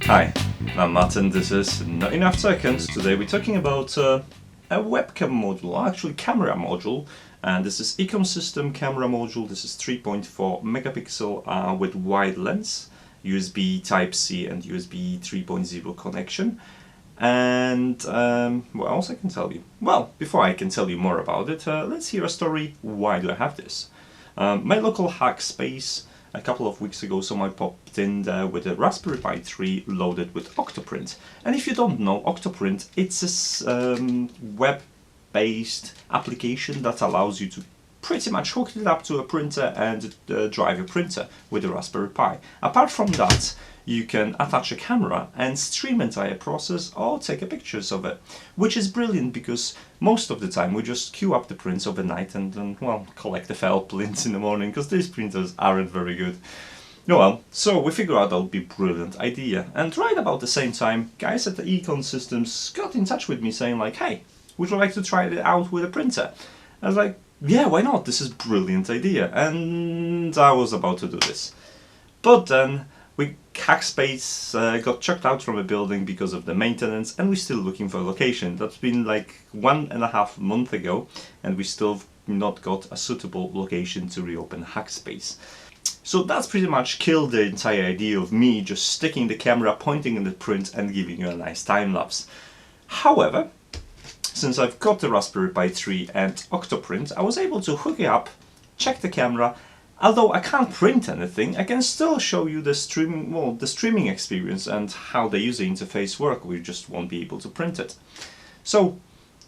Hi, I'm Marta and this is NotEnoughTECH, and today we're talking about a webcam module, actually camera module, and this is ecosystem camera module. This is 3.4 megapixel with wide lens, USB Type-C and USB 3.0 connection. And what else I can tell you? Well, before I can tell you more about it, let's hear a story. Why do I have this? My local hack space a couple of weeks ago, someone popped in there with a Raspberry Pi 3 loaded with Octoprint. And if you don't know, Octoprint, it's a web-based application that allows you to pretty much hook it up to a printer and drive your printer with a Raspberry Pi. Apart from that, you can attach a camera and stream entire process or take pictures of it, which is brilliant because most of the time we just queue up the prints overnight and then, well, collect the file prints in the morning because these printers aren't very good. Oh well, so we figured out that would be a brilliant idea. And right about the same time, guys at the Econ Systems got in touch with me saying like, hey, would you like to try it out with a printer? I was like, yeah, why not? This is a brilliant idea. And I was about to do this. But then Hackspace got chucked out from a building because of the maintenance, and we're still looking for a location. That's been like 1.5 months ago, and we still not got a suitable location to reopen Hackspace. So that's pretty much killed the entire idea of me just sticking the camera, pointing in the print, and giving you a nice time lapse. However, since I've got the Raspberry Pi 3 and Octoprint, I was able to hook it up, check the camera. Although I can't print anything, I can still show you the streaming experience and how the user interface works. We just won't be able to print it. So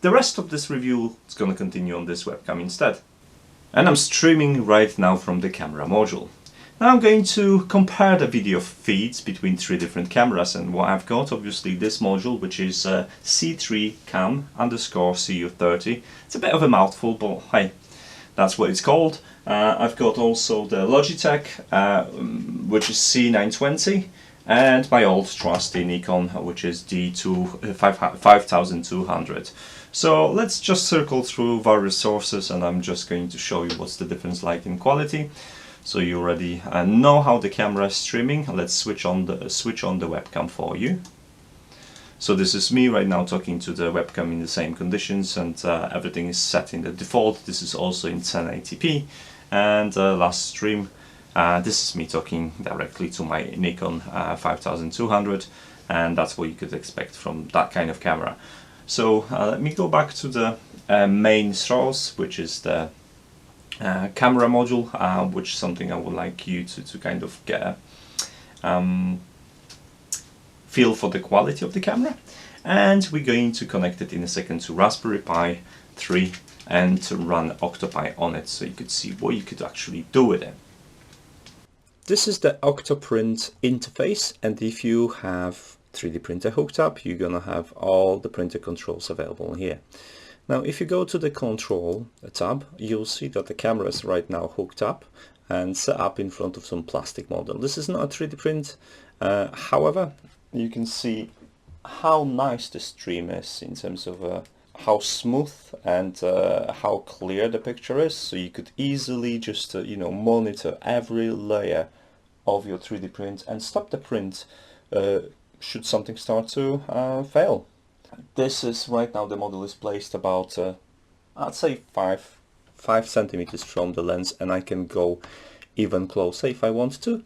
the rest of this review is going to continue on this webcam instead. And I'm streaming right now from the camera module. Now I'm going to compare the video feeds between 3 different cameras, and what I've got, obviously this module, which is C3cam_CU30. It's a bit of a mouthful, but hey, that's what it's called. I've got also the Logitech, which is C920, and my old trusty Nikon, which is D5200. So let's just circle through various sources, and I'm just going to show you what's the difference like in quality. So you already know how the camera is streaming. Let's switch on the webcam for you. So this is me right now talking to the webcam in the same conditions, and everything is set in the default. This is also in 1080p. And last stream, this is me talking directly to my Nikon 5200, and that's what you could expect from that kind of camera. So let me go back to the main source, which is the camera module, which is something I would like you to kind of get feel for the quality of the camera. And we're going to connect it in a second to Raspberry Pi 3 and to run Octopi on it, so you could see what you could actually do with it. This is the Octoprint interface, and if you have 3D printer hooked up, you're gonna have all the printer controls available here. Now if you go to the control tab, you'll see that the camera is right now hooked up and set up in front of some plastic model. This is not a 3D print, however, you can see how nice the stream is in terms of how smooth and how clear the picture is. So you could easily just monitor every layer of your 3D print and stop the print should something start to fail. This is right now, the model is placed about I'd say 5 centimeters from the lens, and I can go even closer if I want to.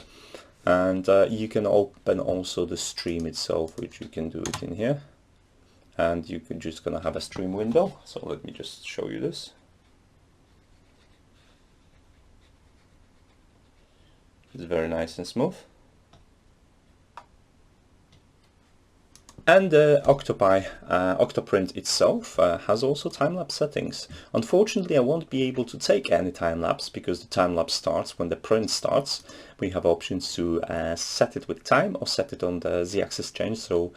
And you can open also the stream itself, which you can do it in here, and you can just gonna have a stream window. So let me just show you this. It's very nice and smooth. And the Octoprint itself has also time-lapse settings. Unfortunately, I won't be able to take any time-lapse because the time-lapse starts when the print starts. We have options to set it with time or set it on the Z-axis change, so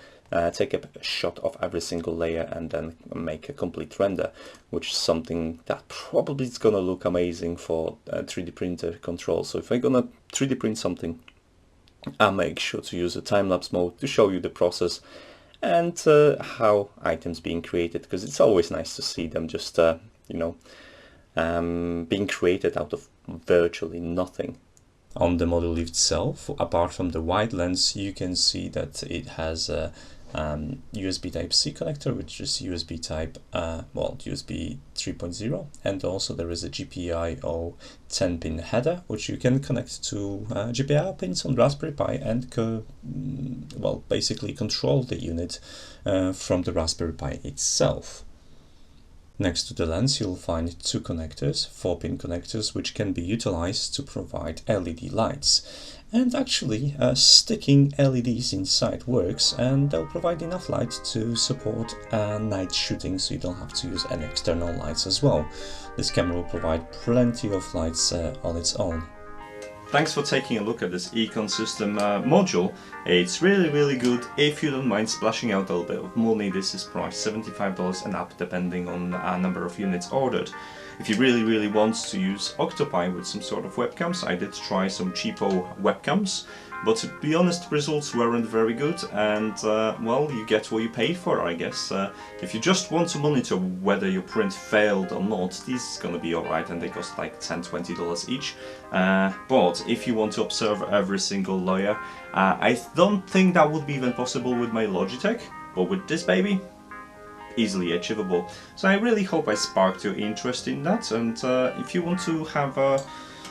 take a shot of every single layer and then make a complete render, which is something that probably is gonna look amazing for 3D printer control. So if I'm gonna 3D print something, I'll make sure to use a time-lapse mode to show you the process and how items being created, because it's always nice to see them just being created out of virtually nothing. On the model itself, apart from the wide lens, you can see that it has a USB Type-C connector, which is USB Type, USB 3.0, and also there is a GPIO 10-pin header, which you can connect to GPIO pins on Raspberry Pi and basically control the unit from the Raspberry Pi itself. Next to the lens, you'll find two connectors, 4-pin connectors, which can be utilized to provide LED lights. And actually, sticking LEDs inside works, and they'll provide enough light to support night shooting, so you don't have to use any external lights as well. This camera will provide plenty of lights on its own. Thanks for taking a look at this Econ System module. It's really good. If you don't mind splashing out a little bit of money, this is priced $75 and up depending on the number of units ordered. If you really want to use Octopi with some sort of webcams, I did try some cheapo webcams, but to be honest, results weren't very good, and well, you get what you pay for, I guess. If you just want to monitor whether your print failed or not, these are gonna be alright, and they cost like $10–20 each. But if you want to observe every single layer, I don't think that would be even possible with my Logitech, but with this baby, easily achievable. So I really hope I sparked your interest in that, and if you want to have a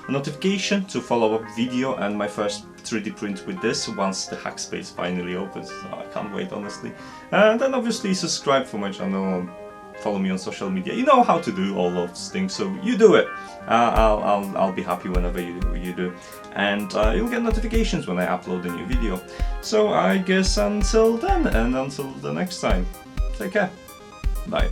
notification to follow up video and my first 3D print with this once the Hackspace finally opens, I can't wait honestly, and then obviously subscribe for my channel, follow me on social media. You know how to do all of those things, so you do it. I'll be happy whenever you do, and you'll get notifications when I upload a new video. So I guess until then, and until the next time, take care. Bye.